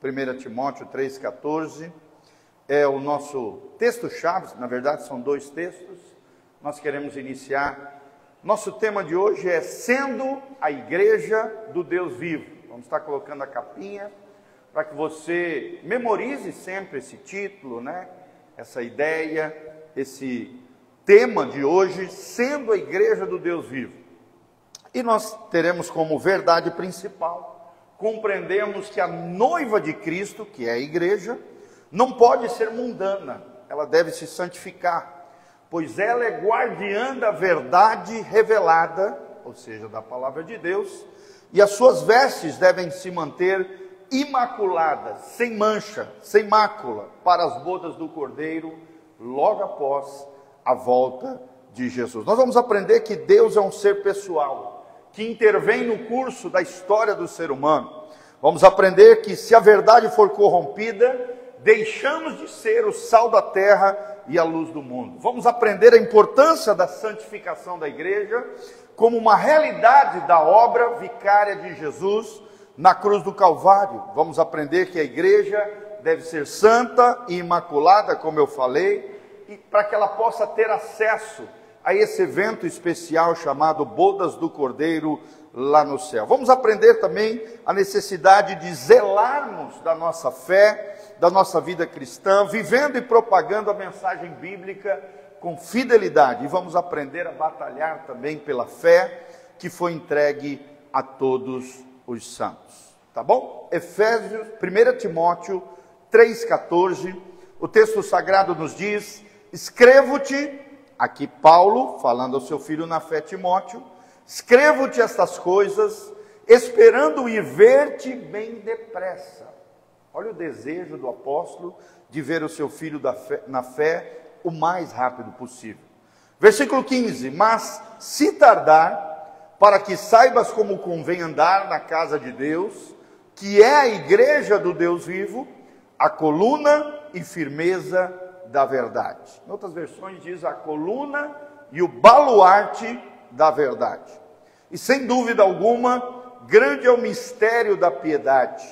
1 Timóteo 3,14, é o nosso texto-chave. Na verdade são dois textos. Nós queremos iniciar. Nosso tema de hoje é sendo a igreja do Deus vivo. Vamos estar colocando a capinha para que você memorize sempre esse título, né? Essa ideia, esse tema de hoje, sendo a igreja do Deus vivo. E nós teremos como verdade principal, compreendemos que a noiva de Cristo, que é a igreja, não pode ser mundana, ela deve se santificar, pois ela é guardiã da verdade revelada, ou seja, da palavra de Deus, e as suas vestes devem se manter imaculadas, sem mancha, sem mácula, para as bodas do Cordeiro, logo após a volta de Jesus. Nós vamos aprender que Deus é um ser pessoal, que intervém no curso da história do ser humano. Vamos aprender que se a verdade for corrompida, deixamos de ser o sal da terra e a luz do mundo. Vamos aprender a importância da santificação da igreja como uma realidade da obra vicária de Jesus na cruz do Calvário. Vamos aprender que a igreja deve ser santa e imaculada, como eu falei, e para que ela possa ter acesso a esse evento especial chamado Bodas do Cordeiro lá no céu. Vamos aprender também a necessidade de zelarmos da nossa fé, da nossa vida cristã, vivendo e propagando a mensagem bíblica com fidelidade. E vamos aprender a batalhar também pela fé que foi entregue a todos os santos. Tá bom? Efésios, 1 Timóteo 3,14, o texto sagrado nos diz: escrevo-te, aqui Paulo, falando ao seu filho na fé Timóteo, escrevo-te estas coisas, esperando ir ver-te bem depressa. Olha o desejo do apóstolo de ver o seu filho na fé o mais rápido possível. Versículo 15, mas se tardar, para que saibas como convém andar na casa de Deus, que é a igreja do Deus vivo, a coluna e firmeza da verdade. Em outras versões diz a coluna e o baluarte da verdade. E sem dúvida alguma, grande é o mistério da piedade.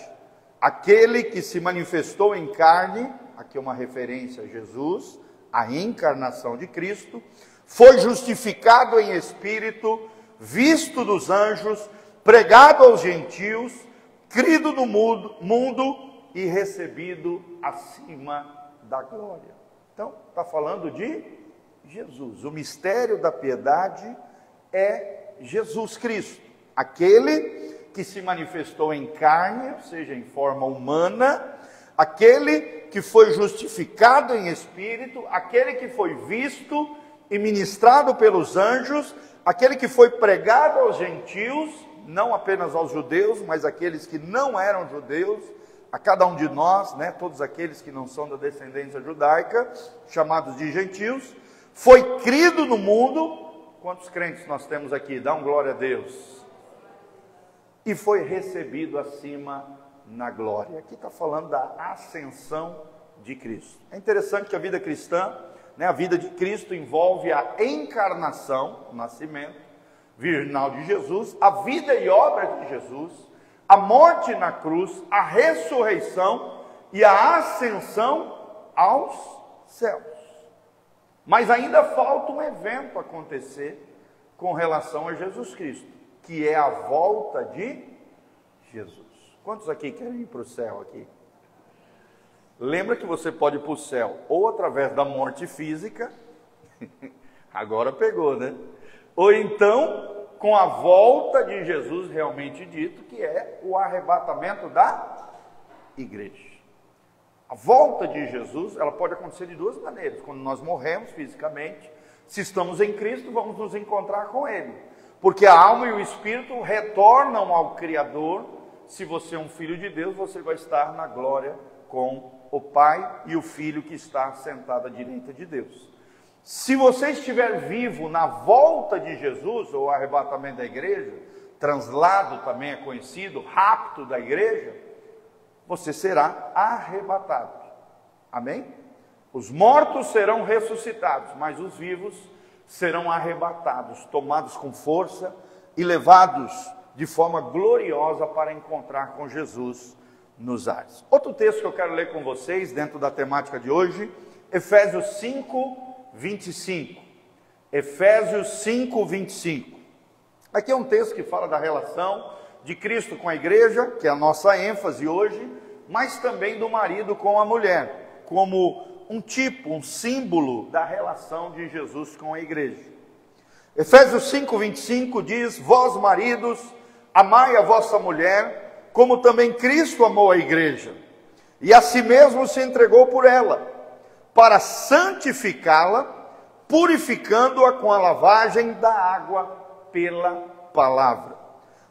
Aquele que se manifestou em carne, aqui é uma referência a Jesus, a encarnação de Cristo, foi justificado em espírito, visto dos anjos, pregado aos gentios, crido no mundo e recebido acima da glória. Então, está falando de Jesus. O mistério da piedade é Jesus Cristo, aquele que se manifestou em carne, ou seja, em forma humana, aquele que foi justificado em espírito, aquele que foi visto e ministrado pelos anjos, aquele que foi pregado aos gentios, não apenas aos judeus, mas aqueles que não eram judeus, a cada um de nós, né, todos aqueles que não são da descendência judaica, chamados de gentios, foi crido no mundo. Quantos crentes nós temos aqui? Dá um glória a Deus. E foi recebido acima na glória. Aqui está falando da ascensão de Cristo. É interessante que a vida cristã, né, a vida de Cristo envolve a encarnação, o nascimento virginal de Jesus, a vida e obra de Jesus, a morte na cruz, a ressurreição e a ascensão aos céus. Mas ainda falta um evento acontecer com relação a Jesus Cristo, que é a volta de Jesus. Quantos aqui querem ir para o céu aqui? Lembra que você pode ir para o céu ou através da morte física, agora pegou, né? Ou então com a volta de Jesus realmente dito, que é o arrebatamento da igreja. A volta de Jesus, ela pode acontecer de duas maneiras. Quando nós morremos fisicamente, se estamos em Cristo, vamos nos encontrar com Ele. Porque a alma e o espírito retornam ao Criador. Se você é um filho de Deus, você vai estar na glória com o Pai e o Filho que está sentado à direita de Deus. Se você estiver vivo na volta de Jesus, ou arrebatamento da igreja, translado também é conhecido, rapto da igreja, você será arrebatado. Amém? Os mortos serão ressuscitados, mas os vivos serão arrebatados, tomados com força e levados de forma gloriosa para encontrar com Jesus nos ares. Outro texto que eu quero ler com vocês, dentro da temática de hoje, Efésios 5, 25. Efésios 5, 25. Aqui é um texto que fala da relação de Cristo com a igreja, que é a nossa ênfase hoje, mas também do marido com a mulher, como um tipo, um símbolo da relação de Jesus com a igreja. Efésios 5, 25 diz: vós maridos, amai a vossa mulher, como também Cristo amou a igreja, e a si mesmo se entregou por ela, para santificá-la, purificando-a com a lavagem da água pela palavra,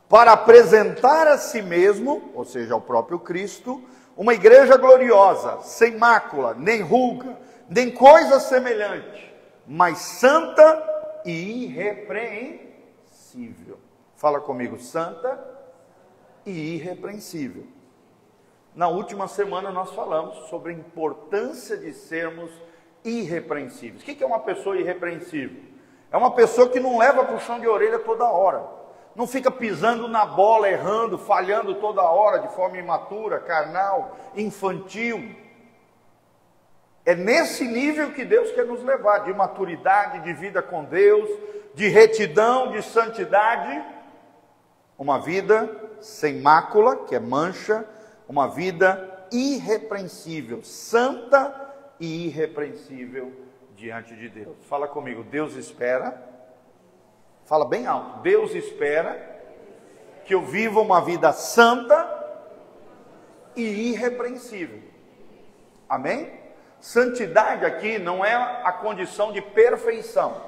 para apresentar a si mesmo, ou seja, ao próprio Cristo, uma igreja gloriosa, sem mácula, nem ruga, nem coisa semelhante, mas santa e irrepreensível. Fala comigo, santa e irrepreensível. Na última semana nós falamos sobre a importância de sermos irrepreensíveis. O que é uma pessoa irrepreensível? É uma pessoa que não leva puxão de orelha toda hora, não fica pisando na bola, errando, falhando toda hora, de forma imatura, carnal, infantil. É nesse nível que Deus quer nos levar, de maturidade, de vida com Deus, de retidão, de santidade. Uma vida sem mácula, que é mancha, uma vida irrepreensível, santa e irrepreensível diante de Deus. Fala comigo, Deus espera, fala bem alto, Deus espera que eu viva uma vida santa e irrepreensível. Amém? Santidade aqui não é a condição de perfeição,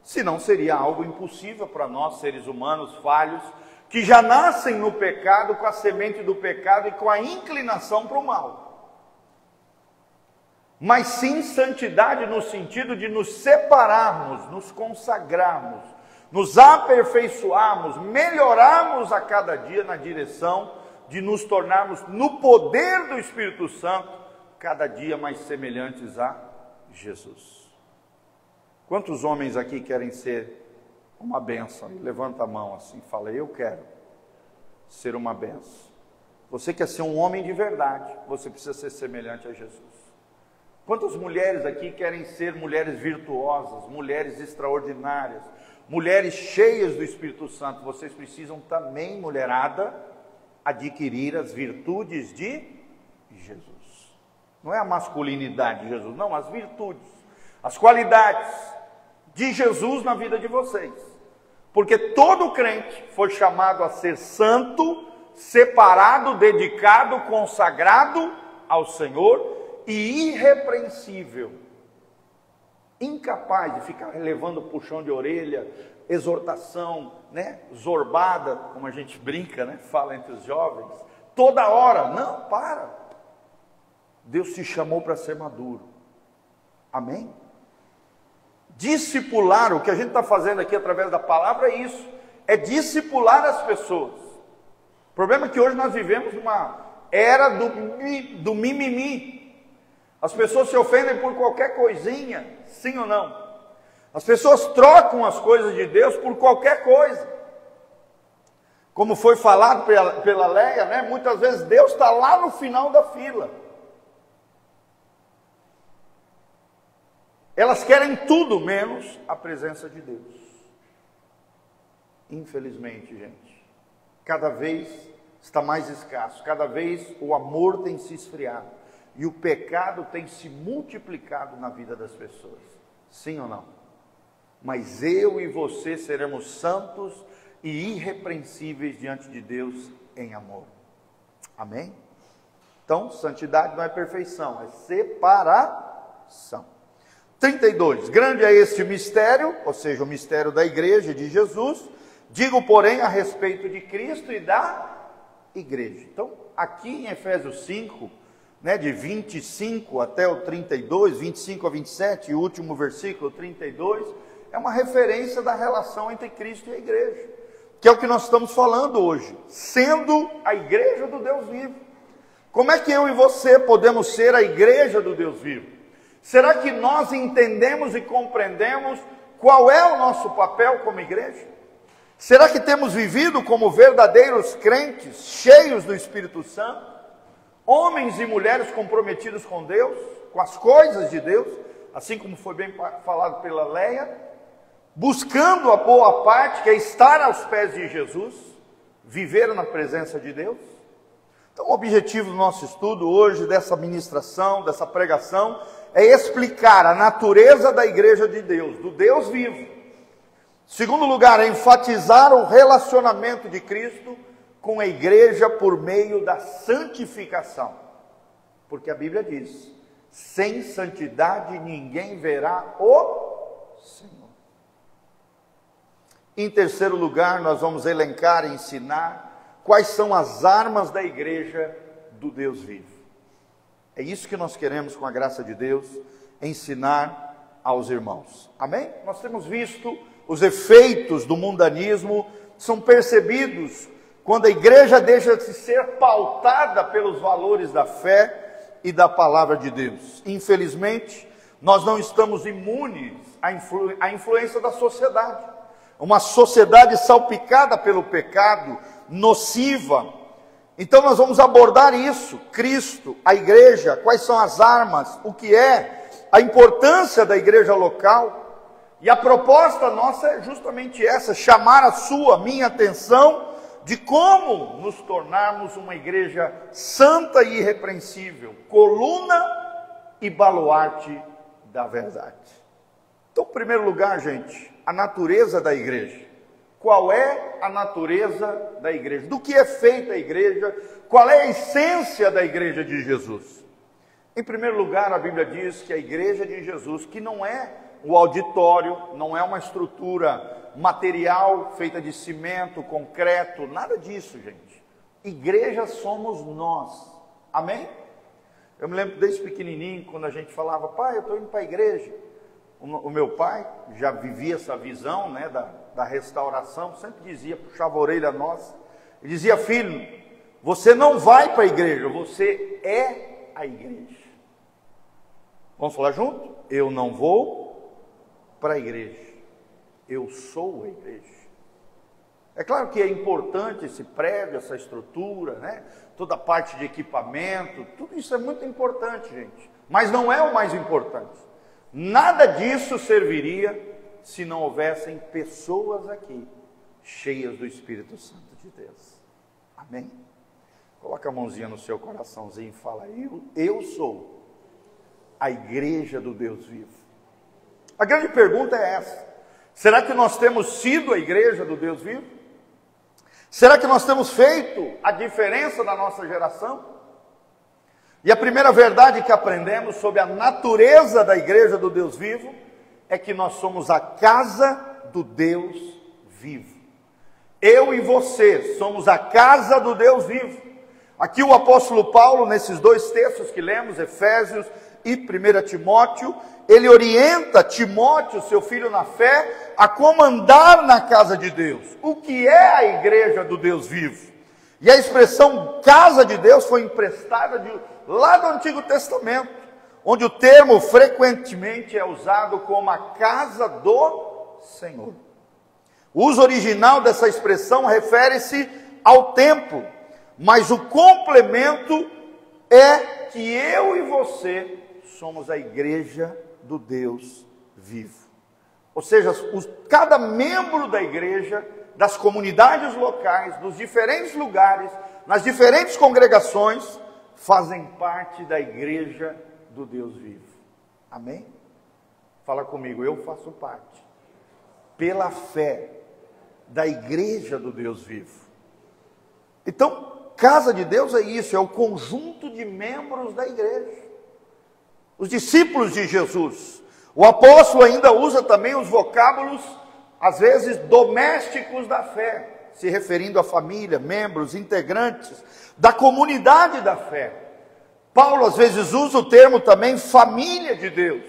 senão seria algo impossível para nós, seres humanos falhos, que já nascem no pecado, com a semente do pecado e com a inclinação para o mal. Mas sim santidade no sentido de nos separarmos, nos consagrarmos, nos aperfeiçoarmos, melhorarmos a cada dia na direção de nos tornarmos, no poder do Espírito Santo, cada dia mais semelhantes a Jesus. Quantos homens aqui querem ser uma bênção? Levanta a mão assim, fala, eu quero ser uma bênção. Você quer ser um homem de verdade, você precisa ser semelhante a Jesus. Quantas mulheres aqui querem ser mulheres virtuosas, mulheres extraordinárias, mulheres cheias do Espírito Santo? Vocês precisam também, mulherada, adquirir as virtudes de Jesus. Não é a masculinidade de Jesus, não, as virtudes, as qualidades de Jesus na vida de vocês. Porque todo crente foi chamado a ser santo, separado, dedicado, consagrado ao Senhor e irrepreensível. Incapaz de ficar levando puxão de orelha, exortação, né, zorbada, como a gente brinca, né, fala entre os jovens, toda hora. Não, para. Deus te chamou para ser maduro. Amém? Discipular, o que a gente está fazendo aqui através da palavra é isso, é discipular as pessoas. O problema é que hoje nós vivemos uma era do mimimi. As pessoas se ofendem por qualquer coisinha, sim ou não? As pessoas trocam as coisas de Deus por qualquer coisa. Como foi falado pela Leia, né? Muitas vezes Deus está lá no final da fila. Elas querem tudo menos a presença de Deus. Infelizmente, gente, cada vez está mais escasso, cada vez o amor tem se esfriado e o pecado tem se multiplicado na vida das pessoas. Sim ou não? Mas eu e você seremos santos e irrepreensíveis diante de Deus em amor. Amém? Então, santidade não é perfeição, é separação. 32, grande é este mistério, ou seja, o mistério da igreja de Jesus, digo, porém, a respeito de Cristo e da igreja. Então, aqui em Efésios 5, né, de 25 até o 32, 25 a 27, e o último versículo, 32, é uma referência da relação entre Cristo e a igreja, que é o que nós estamos falando hoje, sendo a igreja do Deus vivo. Como é que eu e você podemos ser a igreja do Deus vivo? Será que nós entendemos e compreendemos qual é o nosso papel como igreja? Será que temos vivido como verdadeiros crentes, cheios do Espírito Santo? homens e mulheres comprometidos com Deus, com as coisas de Deus, assim como foi bem falado pela Leia, buscando a boa parte, que é estar aos pés de Jesus, viver na presença de Deus. Então, o objetivo do nosso estudo hoje, dessa ministração, dessa pregação, é explicar a natureza da igreja de Deus, do Deus vivo. Segundo lugar, é enfatizar o relacionamento de Cristo com a igreja por meio da santificação. Porque a Bíblia diz: sem santidade ninguém verá o Senhor. Em terceiro lugar, nós vamos elencar e ensinar quais são as armas da igreja do Deus vivo. É isso que nós queremos, com a graça de Deus, ensinar aos irmãos. Amém? Nós temos visto os efeitos do mundanismo, são percebidos quando a igreja deixa de ser pautada pelos valores da fé e da palavra de Deus. Infelizmente, nós não estamos imunes à influência da sociedade. Uma sociedade salpicada pelo pecado, nociva. Então nós vamos abordar isso, Cristo, a igreja, quais são as armas, o que é, a importância da igreja local. E a proposta nossa é justamente essa, chamar a sua, minha atenção, de como nos tornarmos uma igreja santa e irrepreensível, coluna e baluarte da verdade. Então, em primeiro lugar, gente, a natureza da igreja. Qual é a natureza da igreja? Do que é feita a igreja? Qual é a essência da igreja de Jesus? Em primeiro lugar, a Bíblia diz que a igreja de Jesus, que não é o auditório, não é uma estrutura material feita de cimento, concreto, nada disso, gente. Igreja somos nós. Amém? Eu me lembro desde pequenininho, quando a gente falava: pai, eu estou indo para a igreja. O meu pai já vivia essa visão, né, da restauração, sempre dizia, puxava a orelha nossa, ele dizia: filho, você não vai para a igreja, você é a igreja. Vamos falar junto? Eu não vou para a igreja, eu sou a igreja. É claro que é importante esse prédio, essa estrutura, né, toda a parte de equipamento, tudo isso é muito importante, gente, mas não é o mais importante. Nada disso serviria se não houvessem pessoas aqui, cheias do Espírito Santo de Deus. Amém? Coloca a mãozinha no seu coraçãozinho e fala: eu sou a igreja do Deus vivo. A grande pergunta é essa: será que nós temos sido a igreja do Deus vivo? Será que nós temos feito a diferença na nossa geração? E a primeira verdade que aprendemos sobre a natureza da igreja do Deus vivo é que nós somos a casa do Deus vivo. Eu e você somos a casa do Deus vivo. Aqui o apóstolo Paulo, nesses dois textos que lemos, Efésios e 1 Timóteo, ele orienta Timóteo, seu filho na fé, a como andar na casa de Deus. O que é a igreja do Deus vivo? E a expressão casa de Deus foi emprestada lá do Antigo Testamento, onde o termo frequentemente é usado como a casa do Senhor. O uso original dessa expressão refere-se ao templo, mas o complemento é que eu e você somos a igreja do Deus vivo. Ou seja, cada membro da igreja, das comunidades locais, dos diferentes lugares, nas diferentes congregações, fazem parte da igreja do Deus vivo. Amém? Fala comigo: eu faço parte, pela fé, da igreja do Deus vivo. Então, casa de Deus é isso, é o conjunto de membros da igreja. Os discípulos de Jesus. O apóstolo ainda usa também os vocábulos, às vezes, domésticos da fé, se referindo à família, membros, integrantes da comunidade da fé. Paulo às vezes usa o termo também família de Deus,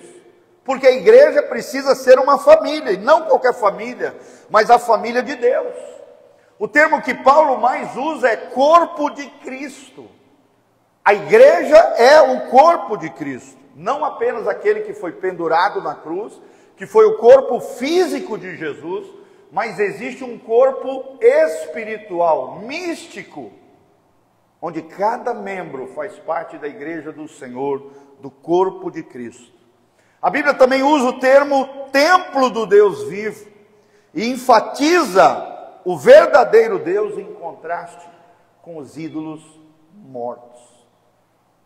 porque a igreja precisa ser uma família, e não qualquer família, mas a família de Deus. O termo que Paulo mais usa é corpo de Cristo. A igreja é o corpo de Cristo, não apenas aquele que foi pendurado na cruz, que foi o corpo físico de Jesus, mas existe um corpo espiritual, místico, onde cada membro faz parte da igreja do Senhor, do corpo de Cristo. A Bíblia também usa o termo templo do Deus vivo e enfatiza o verdadeiro Deus em contraste com os ídolos mortos.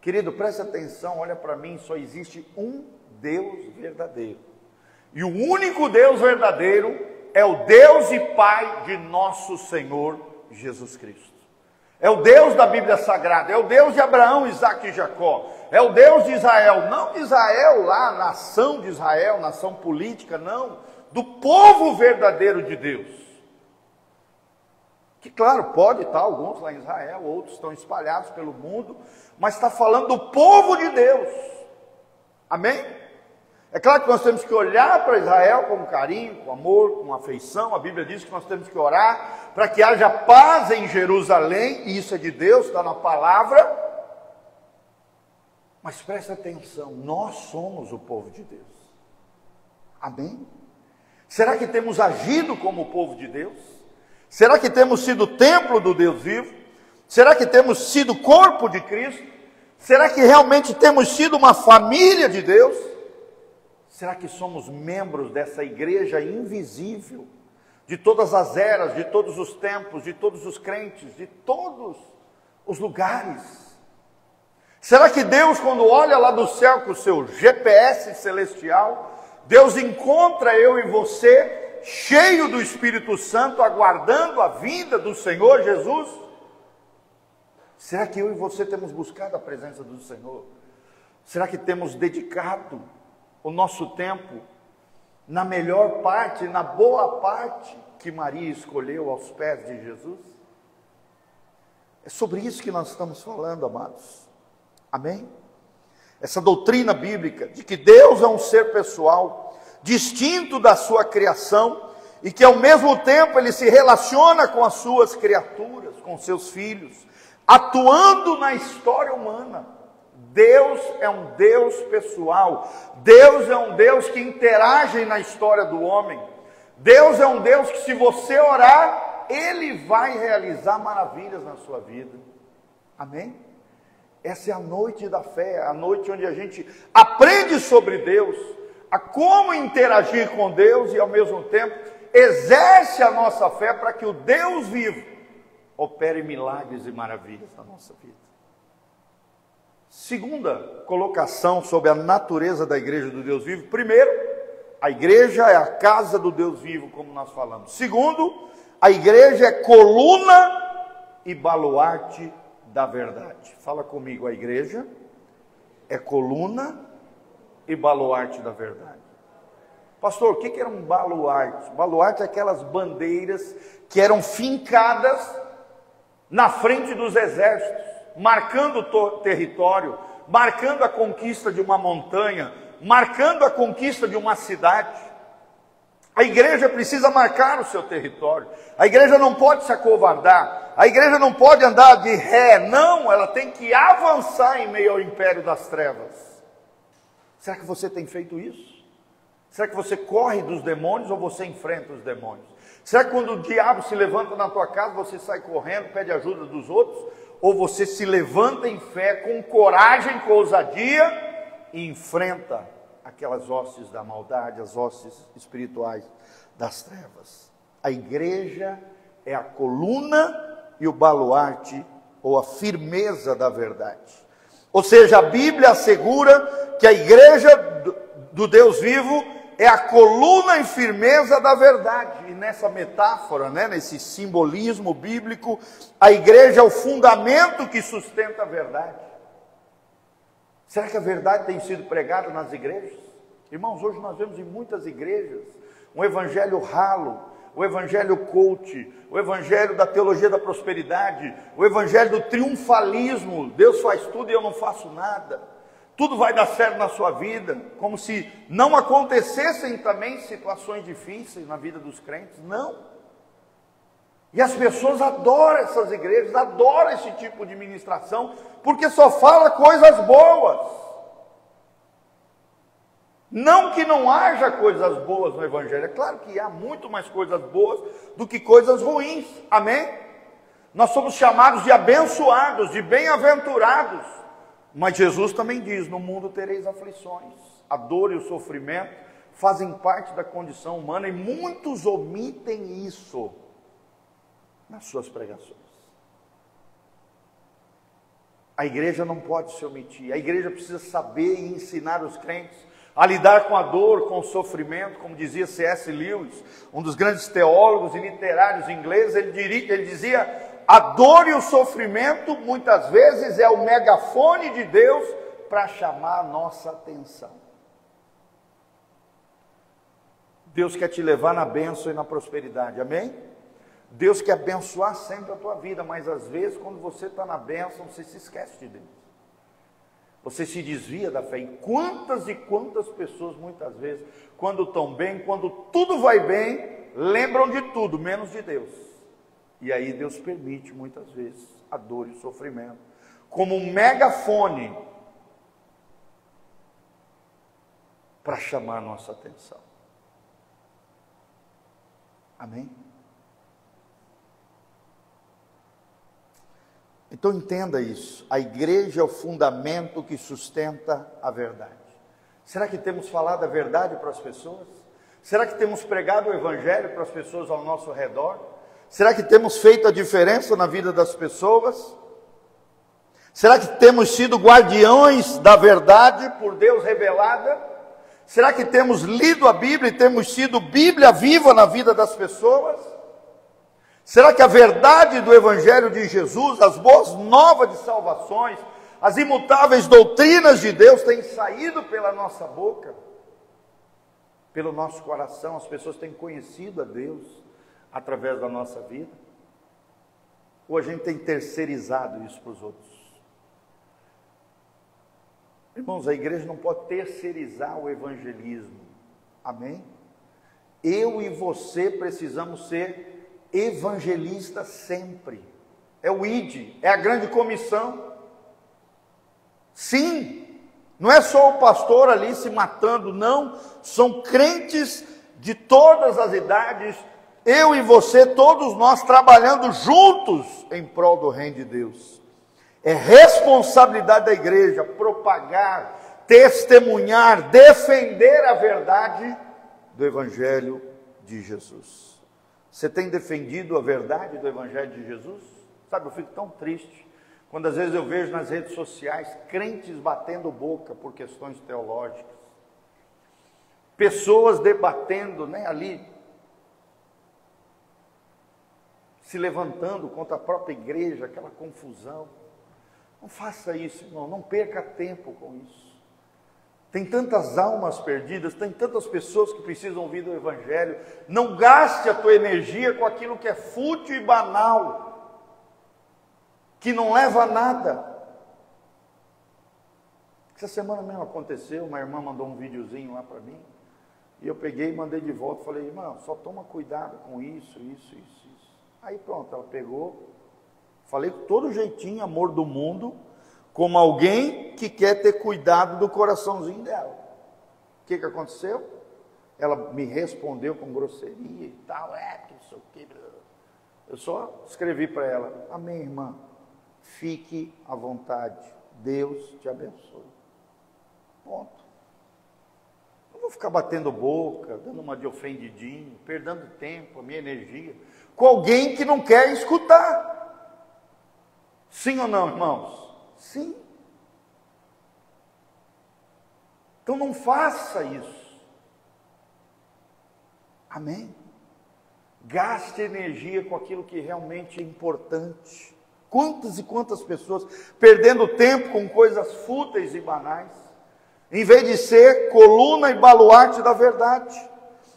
Querido, preste atenção, olha para mim, só existe um Deus verdadeiro. E o único Deus verdadeiro é o Deus e Pai de nosso Senhor Jesus Cristo. É o Deus da Bíblia Sagrada, é o Deus de Abraão, Isaque e Jacó, é o Deus de Israel, não de Israel lá, nação de Israel, nação política, não, do povo verdadeiro de Deus. Que claro, pode estar alguns lá em Israel, outros estão espalhados pelo mundo, mas está falando do povo de Deus. Amém? É claro que nós temos que olhar para Israel com carinho, com amor, com afeição. A Bíblia diz que nós temos que orar para que haja paz em Jerusalém, e isso é de Deus, está na palavra. Mas presta atenção, nós somos o povo de Deus. Amém? Será que temos agido como o povo de Deus? Será que temos sido templo do Deus vivo? Será que temos sido corpo de Cristo? Será que realmente temos sido uma família de Deus? Será que somos membros dessa igreja invisível, de todas as eras, de todos os tempos, de todos os crentes, de todos os lugares? Será que Deus, quando olha lá do céu com o seu GPS celestial, Deus encontra eu e você cheio do Espírito Santo, aguardando a vinda do Senhor Jesus? Será que eu e você temos buscado a presença do Senhor? Será que temos dedicado o nosso tempo na melhor parte, na boa parte que Maria escolheu aos pés de Jesus? É sobre isso que nós estamos falando, amados. Amém? Essa doutrina bíblica de que Deus é um ser pessoal, distinto da sua criação, e que ao mesmo tempo ele se relaciona com as suas criaturas, com seus filhos, atuando na história humana. Deus é um Deus pessoal. Deus é um Deus que interage na história do homem. Deus é um Deus que, se você orar, Ele vai realizar maravilhas na sua vida. Amém? Essa é a noite da fé, a noite onde a gente aprende sobre Deus, a como interagir com Deus e ao mesmo tempo exerce a nossa fé para que o Deus vivo opere milagres e maravilhas na nossa vida. Segunda colocação sobre a natureza da igreja do Deus vivo. Primeiro, a igreja é a casa do Deus vivo, como nós falamos. Segundo, a igreja é coluna e baluarte da verdade. Fala comigo, a igreja é coluna e baluarte da verdade. Pastor, o que era um baluarte? Baluarte é aquelas bandeiras que eram fincadas na frente dos exércitos, marcando o território, marcando a conquista de uma montanha, marcando a conquista de uma cidade. A igreja precisa marcar o seu território. A igreja não pode se acovardar. A igreja não pode andar de ré. Não, ela tem que avançar em meio ao império das trevas. Será que você tem feito isso? Será que você corre dos demônios ou você enfrenta os demônios? Será que quando o diabo se levanta na tua casa, você sai correndo, pede ajuda dos outros? Ou você se levanta em fé, com coragem, com ousadia, e enfrenta aquelas hostes da maldade, as hostes espirituais das trevas? A igreja é a coluna e o baluarte, ou a firmeza da verdade. Ou seja, a Bíblia assegura que a igreja do Deus vivo é a coluna e firmeza da verdade. E nessa metáfora, nesse simbolismo bíblico, a igreja é o fundamento que sustenta a verdade. Será que a verdade tem sido pregada nas igrejas? Irmãos, hoje nós vemos em muitas igrejas um evangelho ralo, o evangelho coach, o evangelho da teologia da prosperidade, o evangelho do triunfalismo. Deus faz tudo e eu não faço nada. Tudo vai dar certo na sua vida, como se não acontecessem também situações difíceis na vida dos crentes. Não. E as pessoas adoram essas igrejas, adoram esse tipo de ministração, porque só fala coisas boas. Não que não haja coisas boas no evangelho, é claro que há muito mais coisas boas do que coisas ruins, amém? Nós somos chamados de abençoados, de bem-aventurados. Mas Jesus também diz: no mundo tereis aflições. A dor e o sofrimento fazem parte da condição humana e muitos omitem isso nas suas pregações. A igreja não pode se omitir. A igreja precisa saber e ensinar os crentes a lidar com a dor, com o sofrimento, como dizia C.S. Lewis, um dos grandes teólogos e literários ingleses. Ele dizia: a dor e o sofrimento muitas vezes é o megafone de Deus para chamar a nossa atenção. Deus quer te levar na bênção e na prosperidade, amém? Deus quer abençoar sempre a tua vida, mas às vezes quando você está na bênção, você se esquece de Deus. Você se desvia da fé. E quantas pessoas muitas vezes, quando estão bem, quando tudo vai bem, lembram de tudo, menos de Deus. E aí Deus permite muitas vezes a dor e o sofrimento, como um megafone para chamar a nossa atenção. Amém? Então entenda isso, a igreja é o fundamento que sustenta a verdade. Será que temos falado a verdade para as pessoas? Será que temos pregado o evangelho para as pessoas ao nosso redor? Será que temos feito a diferença na vida das pessoas? Será que temos sido guardiões da verdade por Deus revelada? Será que temos lido a Bíblia e temos sido Bíblia viva na vida das pessoas? Será que a verdade do Evangelho de Jesus, as boas novas de salvações, as imutáveis doutrinas de Deus têm saído pela nossa boca, pelo nosso coração? As pessoas têm conhecido a Deus através da nossa vida? Ou a gente tem terceirizado isso para os outros? Irmãos, a igreja não pode terceirizar o evangelismo, amém? Eu e você precisamos ser evangelista sempre. É o ID, é a grande comissão. Sim, não é só o pastor ali se matando, não. São crentes de todas as idades, eu e você, todos nós trabalhando juntos em prol do reino de Deus. É responsabilidade da igreja propagar, testemunhar, defender a verdade do evangelho de Jesus. Você tem defendido a verdade do Evangelho de Jesus? Sabe, eu fico tão triste quando às vezes eu vejo nas redes sociais crentes batendo boca por questões teológicas. Pessoas debatendo, ali, se levantando contra a própria igreja, aquela confusão. Não faça isso, irmão, não perca tempo com isso. Tem tantas almas perdidas, tem tantas pessoas que precisam ouvir do Evangelho. Não gaste a tua energia com aquilo que é fútil e banal, que não leva a nada. Essa semana mesmo aconteceu, uma irmã mandou um videozinho lá para mim, e eu peguei e mandei de volta, falei: irmão, só toma cuidado com isso. Aí pronto, ela pegou, falei com todo jeitinho, amor do mundo, como alguém que quer ter cuidado do coraçãozinho dela. O que aconteceu? Ela me respondeu com grosseria e tal, que não sei o que. Eu só escrevi para ela: amém, irmã, fique à vontade, Deus te abençoe. Ponto. Não vou ficar batendo boca, dando uma de ofendidinho, perdendo tempo, a minha energia, com alguém que não quer escutar. Sim ou não, irmãos? Sim. Então não faça isso. Amém? Gaste energia com aquilo que realmente é importante. Quantas e quantas pessoas perdendo tempo com coisas fúteis e banais, em vez de ser coluna e baluarte da verdade.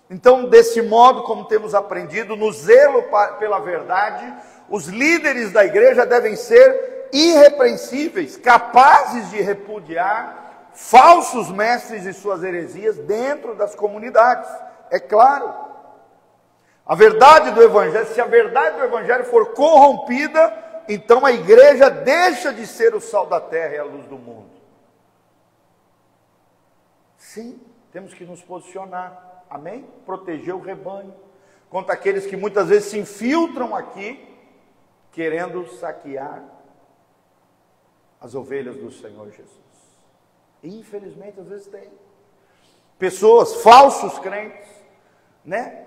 Então, desse modo, como temos aprendido, no zelo pela verdade, os líderes da igreja devem ser irrepreensíveis, capazes de repudiar falsos mestres e suas heresias dentro das comunidades. É claro, a verdade do Evangelho, se a verdade do Evangelho for corrompida, então a igreja deixa de ser o sal da terra e a luz do mundo. Sim, temos que nos posicionar, amém? Proteger o rebanho contra aqueles que muitas vezes se infiltram aqui querendo saquear as ovelhas do Senhor Jesus. E, infelizmente, às vezes tem pessoas, falsos crentes, né?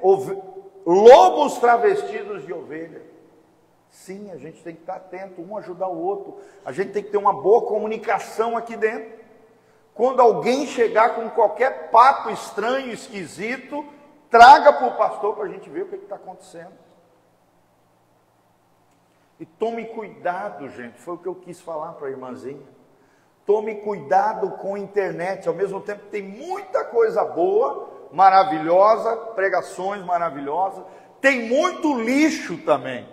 Lobos travestidos de ovelha. Sim, a gente tem que estar atento, um ajudar o outro. A gente tem que ter uma boa comunicação aqui dentro. Quando alguém chegar com qualquer papo estranho, esquisito, traga para o pastor para a gente ver o que está acontecendo. E tome cuidado, gente, foi o que eu quis falar para a irmãzinha. Tome cuidado com a internet, ao mesmo tempo tem muita coisa boa, maravilhosa, pregações maravilhosas, tem muito lixo também.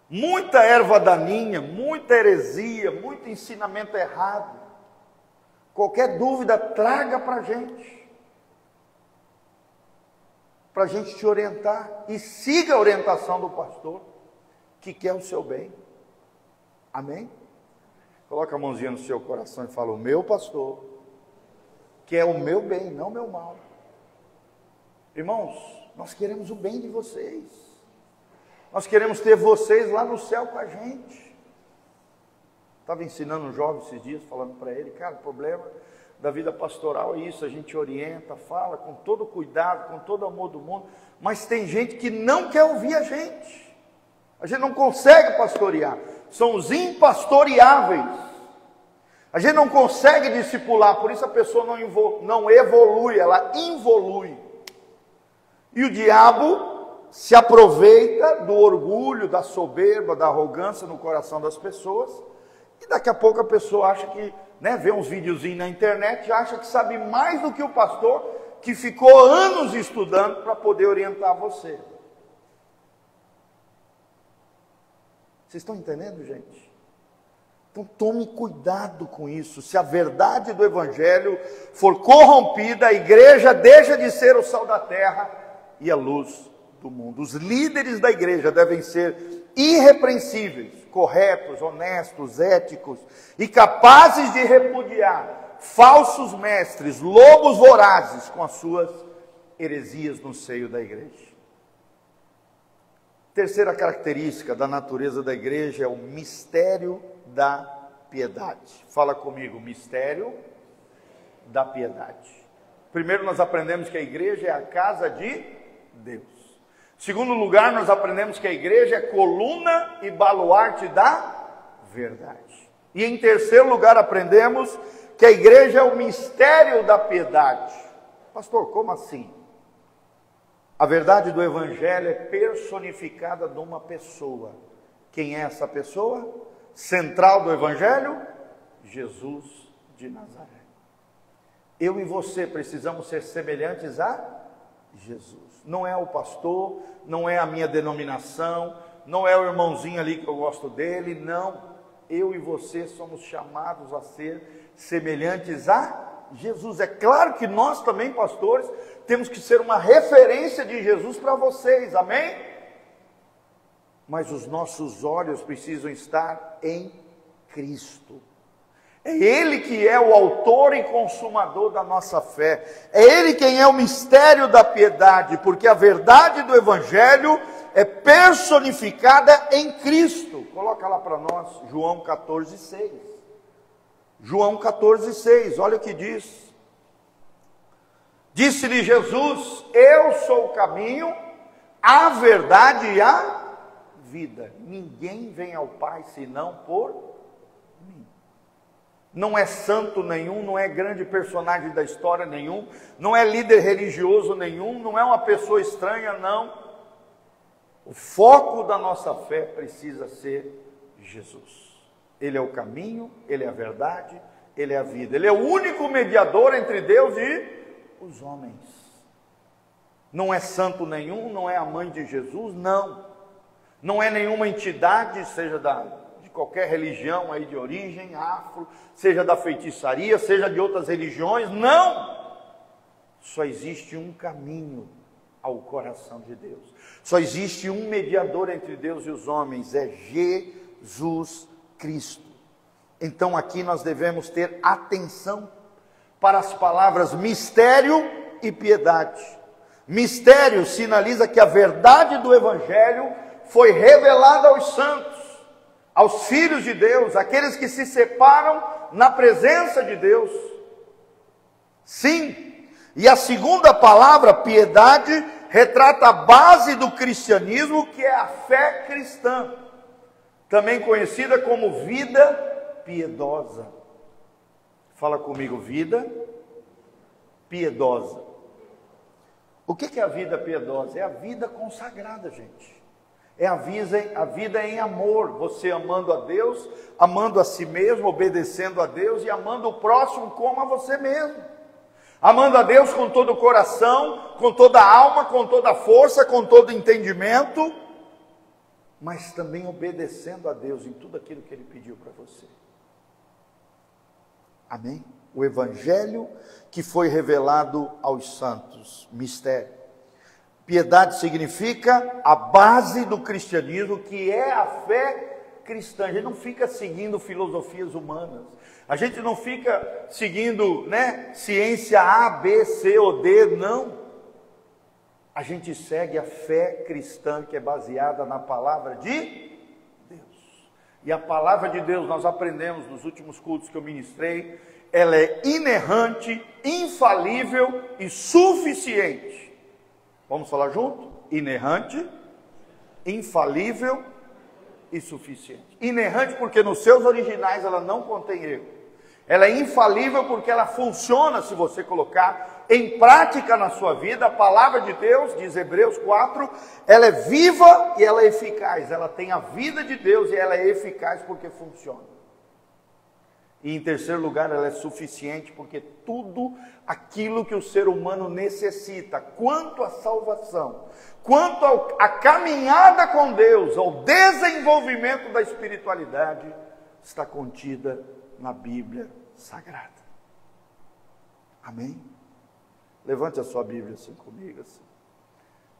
Muita erva daninha, muita heresia, muito ensinamento errado. Qualquer dúvida, traga para a gente te orientar. E siga a orientação do pastor, que quer o seu bem. Amém? Coloca a mãozinha no seu coração e fala: o meu pastor quer o meu bem, não o meu mal. Irmãos, nós queremos o bem de vocês. Nós queremos ter vocês lá no céu com a gente. Estava ensinando um jovem esses dias, falando para ele: cara, o problema da vida pastoral é isso, a gente orienta, fala com todo cuidado, com todo amor do mundo, mas tem gente que não quer ouvir a gente não consegue pastorear, são os impastoreáveis, a gente não consegue discipular, por isso a pessoa não evolui, ela involui, e o diabo se aproveita do orgulho, da soberba, da arrogância no coração das pessoas, e daqui a pouco a pessoa acha que, vê uns videozinhos na internet, acha que sabe mais do que o pastor, que ficou anos estudando para poder orientar você. Vocês estão entendendo, gente? Então tome cuidado com isso. Se a verdade do Evangelho for corrompida, a igreja deixa de ser o sal da terra e a luz do mundo. Os líderes da igreja devem ser irrepreensíveis, corretos, honestos, éticos e capazes de repudiar falsos mestres, lobos vorazes com as suas heresias no seio da igreja. Terceira característica da natureza da igreja é o mistério da piedade. Fala comigo, mistério da piedade. Primeiro nós aprendemos que a igreja é a casa de Deus. Segundo lugar, nós aprendemos que a igreja é coluna e baluarte da verdade. E em terceiro lugar, aprendemos que a igreja é o mistério da piedade. Pastor, como assim? A verdade do Evangelho é personificada numa pessoa. Quem é essa pessoa? Central do Evangelho? Jesus de Nazaré. Eu e você precisamos ser semelhantes a Jesus. Não é o pastor, não é a minha denominação, não é o irmãozinho ali que eu gosto dele, não. Eu e você somos chamados a ser semelhantes a Jesus. É claro que nós também, pastores, temos que ser uma referência de Jesus para vocês, amém? Mas os nossos olhos precisam estar em Cristo. É Ele que é o autor e consumador da nossa fé. É Ele quem é o mistério da piedade, porque a verdade do Evangelho é personificada em Cristo. Coloca lá para nós, João 14,6. João 14,6, olha o que diz. Disse-lhe Jesus: eu sou o caminho, a verdade e a vida. Ninguém vem ao Pai senão por mim. Não é santo nenhum, não é grande personagem da história nenhum, não é líder religioso nenhum, não é uma pessoa estranha, não. O foco da nossa fé precisa ser Jesus. Ele é o caminho, Ele é a verdade, Ele é a vida. Ele é o único mediador entre Deus e os homens. Não é santo nenhum, não é a mãe de Jesus, não. Não é nenhuma entidade, seja de qualquer religião aí de origem, afro, seja da feitiçaria, seja de outras religiões, não. Só existe um caminho ao coração de Deus. Só existe um mediador entre Deus e os homens, é Jesus Cristo. Então aqui nós devemos ter atenção para as palavras mistério e piedade. Mistério sinaliza que a verdade do Evangelho foi revelada aos santos, aos filhos de Deus, aqueles que se separam na presença de Deus. Sim, e a segunda palavra, piedade, retrata a base do cristianismo, que é a fé cristã, também conhecida como vida piedosa. Fala comigo, vida piedosa. O que é a vida piedosa? É a vida consagrada, gente. É a vida em amor, você amando a Deus, amando a si mesmo, obedecendo a Deus e amando o próximo como a você mesmo. Amando a Deus com todo o coração, com toda a alma, com toda a força, com todo o entendimento, mas também obedecendo a Deus em tudo aquilo que Ele pediu para você. Amém? O Evangelho que foi revelado aos santos, mistério. Piedade significa a base do cristianismo, que é a fé cristã. A gente não fica seguindo filosofias humanas. A gente não fica seguindo, ciência A, B, C ou D, não. A gente segue a fé cristã, que é baseada na palavra de Deus. E a palavra de Deus, nós aprendemos nos últimos cultos que eu ministrei, ela é inerrante, infalível e suficiente. Vamos falar junto? Inerrante, infalível e suficiente. Inerrante porque nos seus originais ela não contém erro. Ela é infalível porque ela funciona se você colocar em prática na sua vida. A palavra de Deus, diz Hebreus 4, ela é viva e ela é eficaz. Ela tem a vida de Deus e ela é eficaz porque funciona. E em terceiro lugar, ela é suficiente porque tudo aquilo que o ser humano necessita, quanto à salvação, quanto à caminhada com Deus, ao desenvolvimento da espiritualidade, está contida na Bíblia Sagrada. Amém? Levante a sua Bíblia assim comigo. Assim.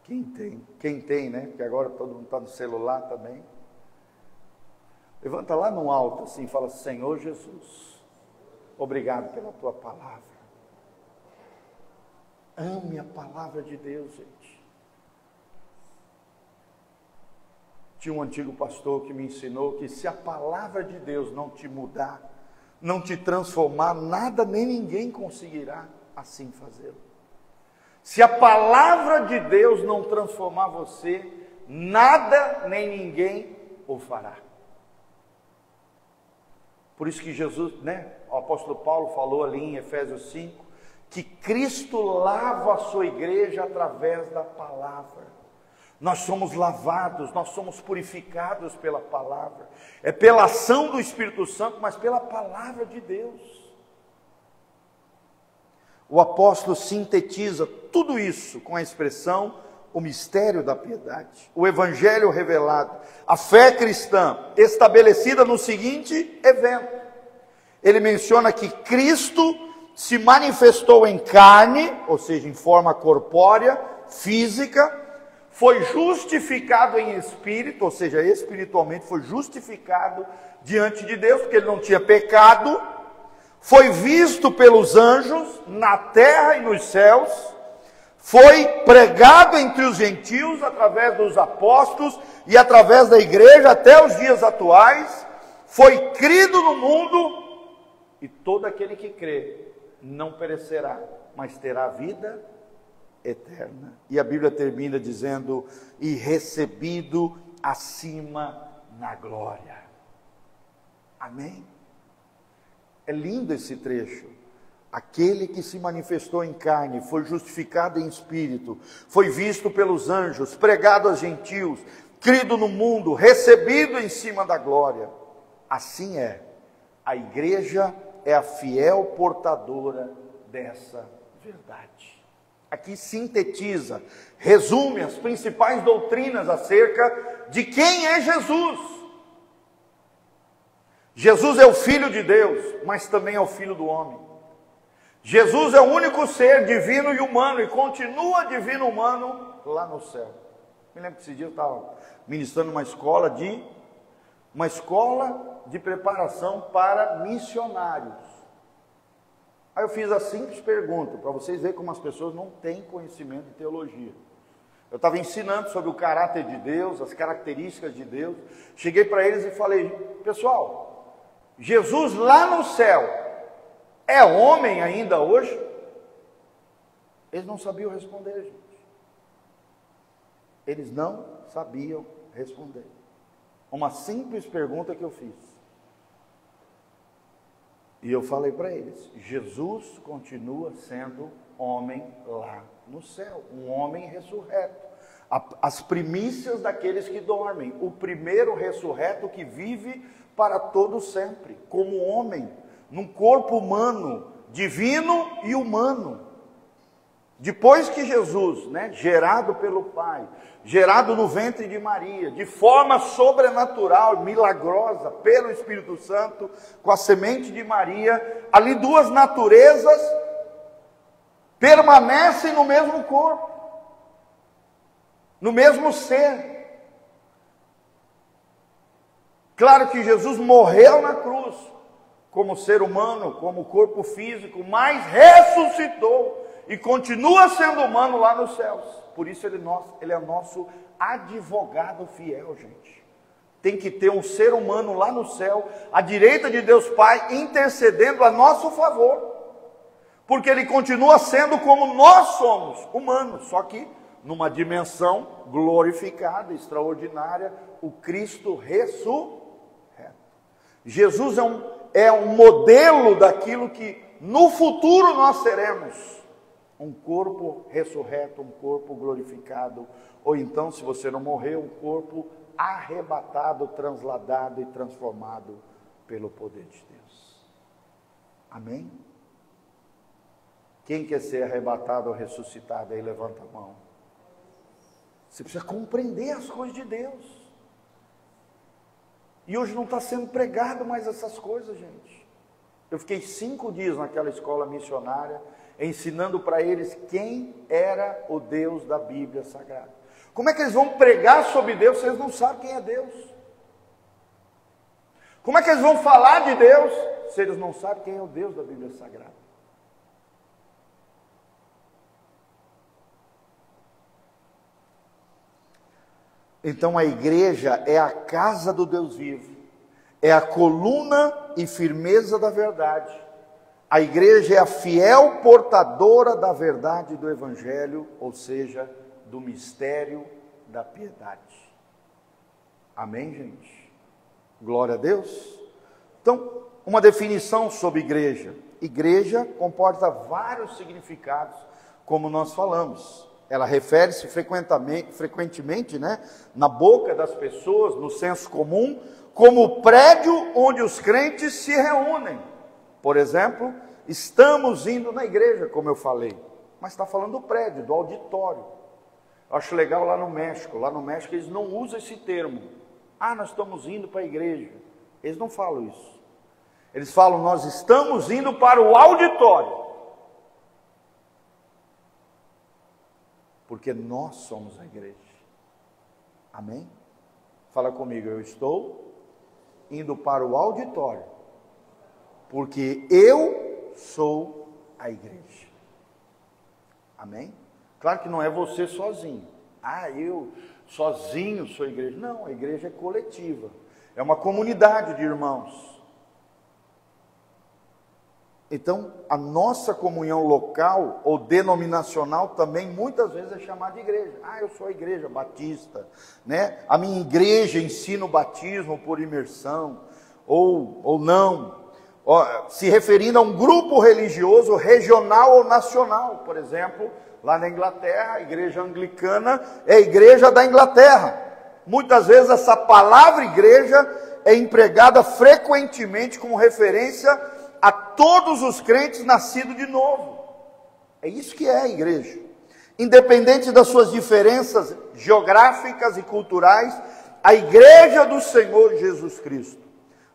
Quem tem, né? Porque agora todo mundo está no celular também. Levanta lá no alto assim e fala: Senhor Jesus, obrigado pela tua palavra. Ame a palavra de Deus, gente. Tinha um antigo pastor que me ensinou que se a palavra de Deus não te mudar, não te transformar, nada nem ninguém conseguirá assim fazê-lo. Se a palavra de Deus não transformar você, nada nem ninguém o fará. Por isso que Jesus, o apóstolo Paulo falou ali em Efésios 5, que Cristo lava a sua igreja através da palavra. Nós somos lavados, nós somos purificados pela palavra. É pela ação do Espírito Santo, mas pela palavra de Deus. O apóstolo sintetiza tudo isso com a expressão: o mistério da piedade, o evangelho revelado, a fé cristã estabelecida no seguinte evento. Ele menciona que Cristo se manifestou em carne, ou seja, em forma corpórea, física, foi justificado em espírito, ou seja, espiritualmente foi justificado diante de Deus, porque ele não tinha pecado, foi visto pelos anjos na terra e nos céus, foi pregado entre os gentios através dos apóstolos e através da igreja até os dias atuais, foi crido no mundo, e todo aquele que crê não perecerá, mas terá vida eterna. E a Bíblia termina dizendo: e recebido acima na glória. Amém? É lindo esse trecho. Aquele que se manifestou em carne, foi justificado em espírito, foi visto pelos anjos, pregado aos gentios, crido no mundo, recebido em cima da glória. Assim é. A igreja é a fiel portadora dessa verdade. Aqui sintetiza, resume as principais doutrinas acerca de quem é Jesus. Jesus é o Filho de Deus, mas também é o Filho do homem. Jesus é o único ser divino e humano, e continua divino e humano lá no céu. Me lembro que esse dia eu estava ministrando uma escola de preparação para missionários. Aí eu fiz a simples pergunta, para vocês verem como as pessoas não têm conhecimento de teologia. Eu estava ensinando sobre o caráter de Deus, as características de Deus. Cheguei para eles e falei: pessoal, Jesus lá no céu é homem ainda hoje? Eles não sabiam responder, gente. Eles não sabiam responder. Uma simples pergunta que eu fiz. E eu falei para eles: Jesus continua sendo homem lá no céu, um homem ressurreto. As primícias daqueles que dormem, o primeiro ressurreto que vive para todo sempre, como homem, num corpo humano, divino e humano. Depois que Jesus, gerado pelo Pai, gerado no ventre de Maria, de forma sobrenatural, milagrosa, pelo Espírito Santo, com a semente de Maria, ali duas naturezas permanecem no mesmo corpo, no mesmo ser. Claro que Jesus morreu na cruz, como ser humano, como corpo físico, mas ressuscitou. E continua sendo humano lá nos céus. Por isso ele é nosso advogado fiel, gente. Tem que ter um ser humano lá no céu, à direita de Deus Pai, intercedendo a nosso favor. Porque ele continua sendo como nós somos, humanos. Só que numa dimensão glorificada, extraordinária, o Cristo ressurreto. Jesus é um modelo daquilo que no futuro nós seremos. Um corpo ressurreto, um corpo glorificado, ou então, se você não morreu, um corpo arrebatado, transladado e transformado pelo poder de Deus. Amém? Quem quer ser arrebatado ou ressuscitado aí, levanta a mão. Você precisa compreender as coisas de Deus. E hoje não está sendo pregado mais essas coisas, gente. Eu fiquei 5 dias naquela escola missionária, ensinando para eles quem era o Deus da Bíblia Sagrada. Como é que eles vão pregar sobre Deus se eles não sabem quem é Deus? Como é que eles vão falar de Deus se eles não sabem quem é o Deus da Bíblia Sagrada? Então a igreja é a casa do Deus vivo, é a coluna e firmeza da verdade. A igreja é a fiel portadora da verdade do Evangelho, ou seja, do mistério da piedade. Amém, gente? Glória a Deus. Então, uma definição sobre igreja. Igreja comporta vários significados, como nós falamos. Ela refere-se frequentemente, na boca das pessoas, no senso comum, como o prédio onde os crentes se reúnem. Por exemplo, estamos indo na igreja, como eu falei, mas está falando do prédio, do auditório. Eu acho legal lá no México. Lá no México eles não usam esse termo. Nós estamos indo para a igreja. Eles não falam isso. Eles falam: nós estamos indo para o auditório. Porque nós somos a igreja. Amém? Fala comigo: eu estou indo para o auditório, porque eu sou a igreja. Amém? Claro que não é você sozinho. Eu sozinho sou a igreja. Não, a igreja é coletiva. É uma comunidade de irmãos. Então, a nossa comunhão local ou denominacional também muitas vezes é chamada de igreja. Eu sou a igreja batista, A minha igreja ensina o batismo por imersão, ou não. Se referindo a um grupo religioso regional ou nacional. Por exemplo, lá na Inglaterra, a igreja anglicana é a igreja da Inglaterra. Muitas vezes essa palavra igreja é empregada frequentemente como referência a todos os crentes nascidos de novo. É isso que é a igreja. Independente das suas diferenças geográficas e culturais, a igreja do Senhor Jesus Cristo.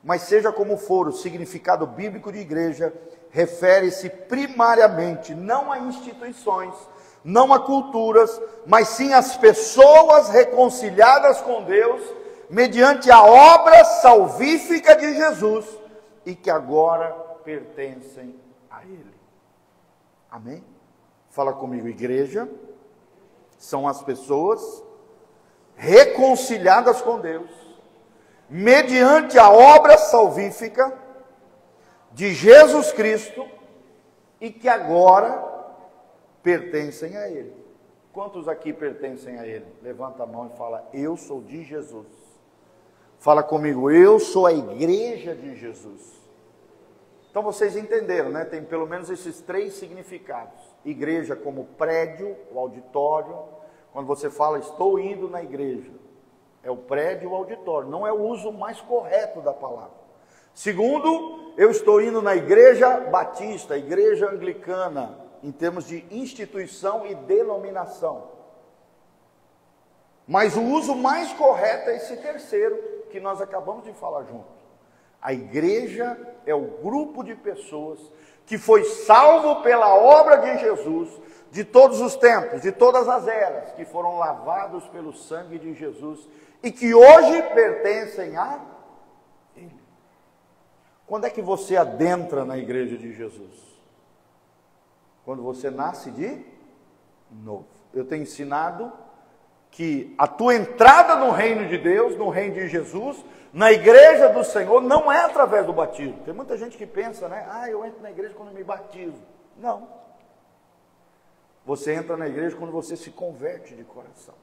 Mas seja como for, o significado bíblico de igreja refere-se primariamente não a instituições, não a culturas, mas sim às pessoas reconciliadas com Deus, mediante a obra salvífica de Jesus, e que agora pertencem a Ele. Amém? Fala comigo: igreja são as pessoas reconciliadas com Deus, mediante a obra salvífica de Jesus Cristo, e que agora pertencem a Ele. Quantos aqui pertencem a Ele? Levanta a mão e fala: eu sou de Jesus. Fala comigo: eu sou a igreja de Jesus. Então vocês entenderam, né? Tem pelo menos esses 3 significados. Igreja como prédio, o auditório. Quando você fala estou indo na igreja, é o prédio, o auditório. Não é o uso mais correto da palavra. Segundo, eu estou indo na igreja batista, igreja anglicana, em termos de instituição e denominação. Mas o uso mais correto é esse terceiro, que nós acabamos de falar junto. A igreja é o grupo de pessoas que foi salvo pela obra de Jesus, de todos os tempos, de todas as eras, que foram lavados pelo sangue de Jesus e que hoje pertencem a Ele. Quando é que você adentra na igreja de Jesus? Quando você nasce de novo. Eu tenho ensinado que a tua entrada no reino de Deus, no reino de Jesus, na igreja do Senhor, não é através do batismo. Tem muita gente que pensa, né? Eu entro na igreja quando me batizo. Não. Você entra na igreja quando você se converte de coração.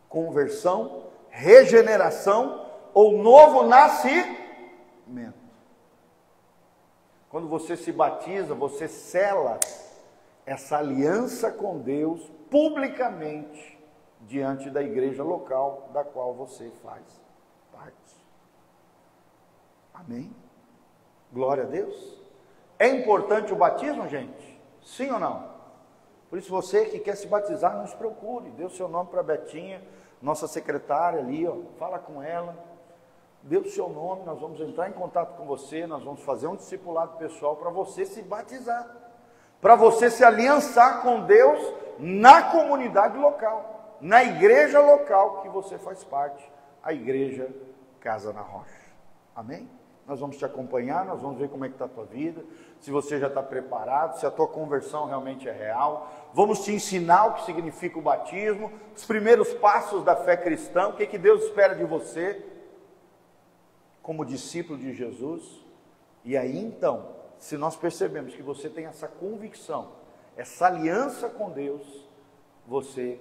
Conversão, regeneração ou novo nascimento. Quando você se batiza, você sela essa aliança com Deus publicamente diante da igreja local da qual você faz parte. Amém? Glória a Deus. É importante o batismo, gente? Sim ou não? Por isso você que quer se batizar, não se procure. Dê o seu nome para a Betinha, nossa secretária ali, fala com ela. Dê o seu nome, nós vamos entrar em contato com você, nós vamos fazer um discipulado pessoal para você se batizar. Para você se aliançar com Deus na comunidade local, na igreja local que você faz parte, a igreja Casa na Rocha. Amém? Nós vamos te acompanhar, nós vamos ver como é que está a tua vida, se você já está preparado, se a tua conversão realmente é real. Vamos te ensinar o que significa o batismo, os primeiros passos da fé cristã, o que Deus espera de você como discípulo de Jesus. E aí então, se nós percebemos que você tem essa convicção, essa aliança com Deus, você,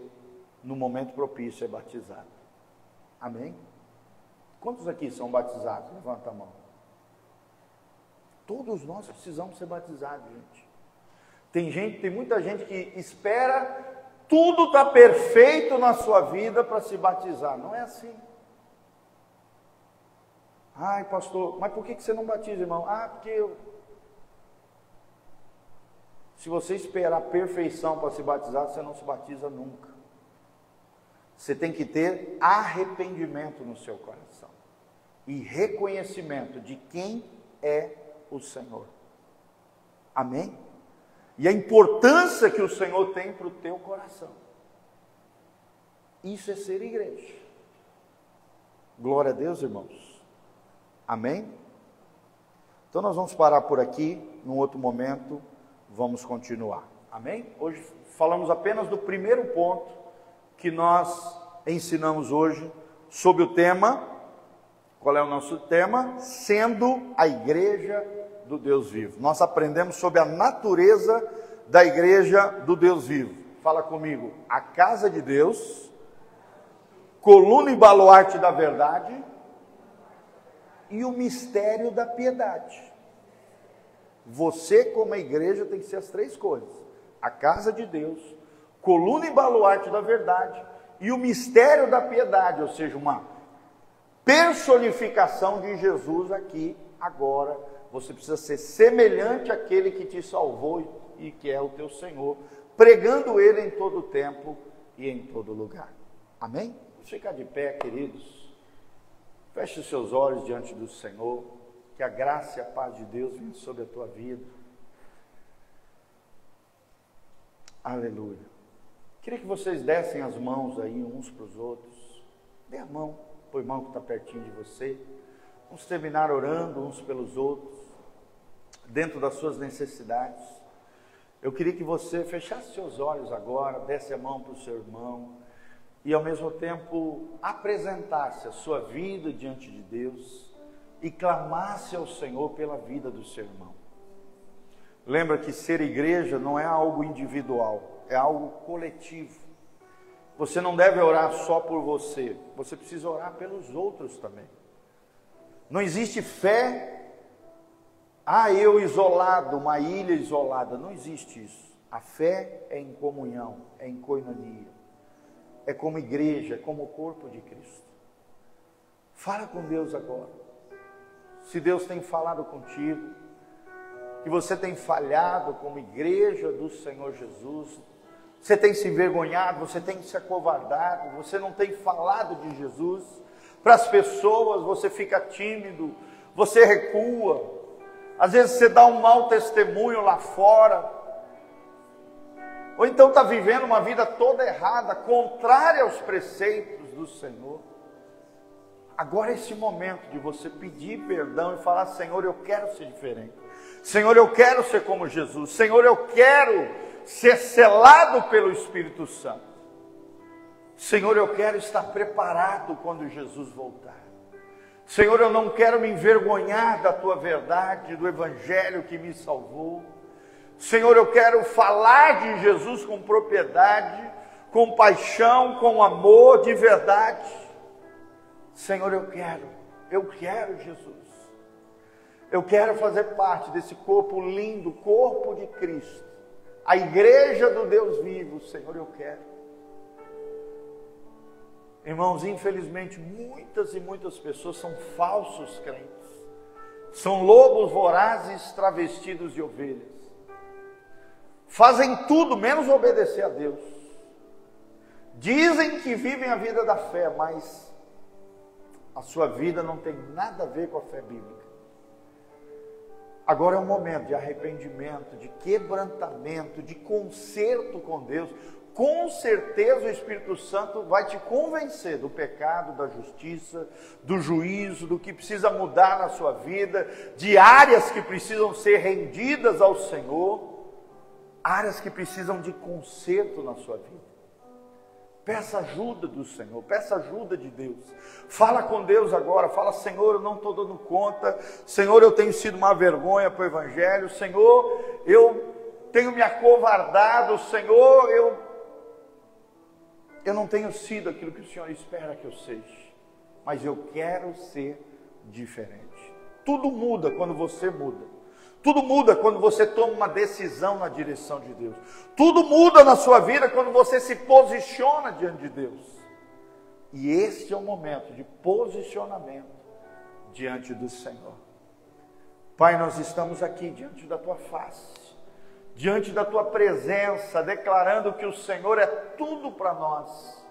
no momento propício, é batizado. Amém? Quantos aqui são batizados? Levanta a mão. Todos nós precisamos ser batizados, gente. Tem muita gente que espera tudo estar perfeito na sua vida para se batizar. Não é assim. Ai, pastor, mas por que você não batiza, irmão? Porque se você esperar perfeição para se batizar, você não se batiza nunca. Você tem que ter arrependimento no seu coração e reconhecimento de quem é o Senhor. Amém? E a importância que o Senhor tem para o teu coração. Isso é ser igreja. Glória a Deus, irmãos. Amém? Então nós vamos parar por aqui, num outro momento vamos continuar. Amém? Hoje falamos apenas do primeiro ponto que nós ensinamos hoje sobre o tema. Qual é o nosso tema? Sendo a igreja do Deus vivo. Nós aprendemos sobre a natureza da igreja do Deus vivo. Fala comigo: a casa de Deus, coluna e baluarte da verdade e o mistério da piedade. Você, como a igreja, tem que ser as 3 coisas: a casa de Deus, coluna e baluarte da verdade e o mistério da piedade, ou seja, uma personificação de Jesus aqui, agora. Você precisa ser semelhante àquele que te salvou e que é o teu Senhor, pregando Ele em todo tempo e em todo lugar. Amém? Vamos ficar de pé, queridos. Feche os seus olhos diante do Senhor, que a graça e a paz de Deus venham sobre a tua vida. Aleluia. Queria que vocês dessem as mãos aí uns para os outros. Dê a mão para o irmão que está pertinho de você. Vamos terminar orando uns pelos outros, dentro das suas necessidades. Eu queria que você fechasse seus olhos agora, desse a mão para o seu irmão e ao mesmo tempo apresentasse a sua vida diante de Deus e clamasse ao Senhor pela vida do seu irmão. Lembra que ser igreja não é algo individual, é algo coletivo. Você não deve orar só por você, você precisa orar pelos outros também. Não existe fé, eu isolado, uma ilha isolada, não existe isso. A fé é em comunhão, é em koinonia, é como igreja, é como o corpo de Cristo. Fala com Deus agora. Se Deus tem falado contigo, que você tem falhado como igreja do Senhor Jesus, você tem se envergonhado, você tem se acovardado, você não tem falado de Jesus para as pessoas, você fica tímido, você recua, às vezes você dá um mau testemunho lá fora, ou então está vivendo uma vida toda errada, contrária aos preceitos do Senhor. Agora é esse momento de você pedir perdão e falar: Senhor, eu quero ser diferente. Senhor, eu quero ser como Jesus. Senhor, eu quero ser selado pelo Espírito Santo. Senhor, eu quero estar preparado quando Jesus voltar. Senhor, eu não quero me envergonhar da Tua verdade, do Evangelho que me salvou. Senhor, eu quero falar de Jesus com propriedade, com paixão, com amor, de verdade. Senhor, eu quero Jesus. Eu quero fazer parte desse corpo lindo, corpo de Cristo, a igreja do Deus vivo. Senhor, eu quero. Irmãos, infelizmente, muitas e muitas pessoas são falsos crentes, são lobos vorazes travestidos de ovelhas, fazem tudo menos obedecer a Deus, dizem que vivem a vida da fé, mas a sua vida não tem nada a ver com a fé bíblica. Agora é um momento de arrependimento, de quebrantamento, de conserto com Deus. Com certeza o Espírito Santo vai te convencer do pecado, da justiça, do juízo, do que precisa mudar na sua vida, de áreas que precisam ser rendidas ao Senhor, áreas que precisam de conserto na sua vida. Peça ajuda do Senhor, peça ajuda de Deus. Fala com Deus agora, fala: Senhor, eu não estou dando conta. Senhor, eu tenho sido uma vergonha para o Evangelho. Senhor, eu tenho me acovardado. Senhor, eu não tenho sido aquilo que o Senhor espera que eu seja. Mas eu quero ser diferente. Tudo muda quando você muda. Tudo muda quando você toma uma decisão na direção de Deus. Tudo muda na sua vida quando você se posiciona diante de Deus. E este é o momento de posicionamento diante do Senhor. Pai, nós estamos aqui diante da Tua face, diante da Tua presença, declarando que o Senhor é tudo para nós.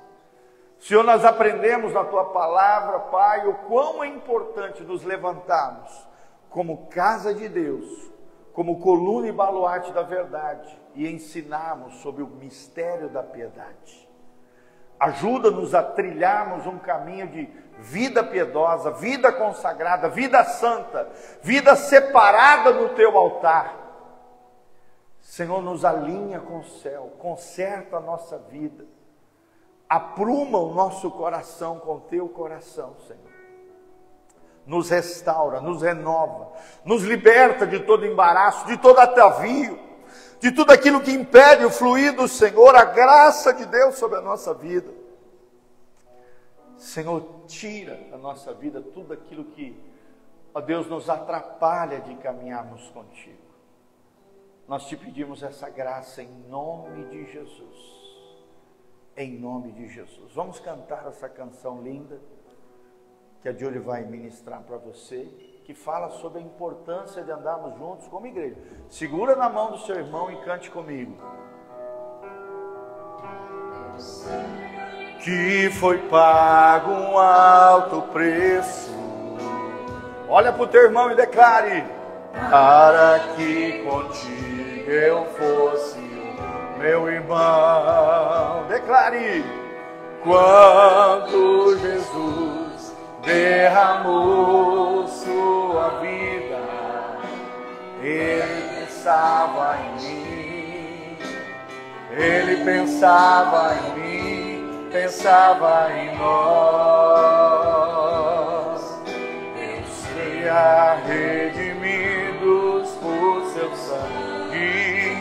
Senhor, nós aprendemos na Tua palavra, Pai, o quão é importante nos levantarmos como casa de Deus, como coluna e baluarte da verdade, e ensinarmos sobre o mistério da piedade. Ajuda-nos a trilharmos um caminho de vida piedosa, vida consagrada, vida santa, vida separada no Teu altar. Senhor, nos alinha com o céu, conserta a nossa vida, apruma o nosso coração com o Teu coração, Senhor. Nos restaura, nos renova, nos liberta de todo embaraço, de todo atavio, de tudo aquilo que impede o fluir do Senhor, a graça de Deus sobre a nossa vida. Senhor, tira da nossa vida tudo aquilo que, ó Deus, nos atrapalha de caminharmos contigo. Nós te pedimos essa graça em nome de Jesus. Em nome de Jesus. Vamos cantar essa canção linda que a Júlia vai ministrar para você, que fala sobre a importância de andarmos juntos como igreja. Segura na mão do seu irmão e cante comigo. Que foi pago um alto preço. Olha para o teu irmão e declare: para que contigo eu fosse meu irmão. Declare: quando Jesus derramou sua vida, Ele pensava em mim. Ele pensava em mim, pensava em nós. Deus seja redimidos por seu sangue,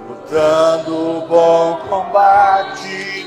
lutando o bom combate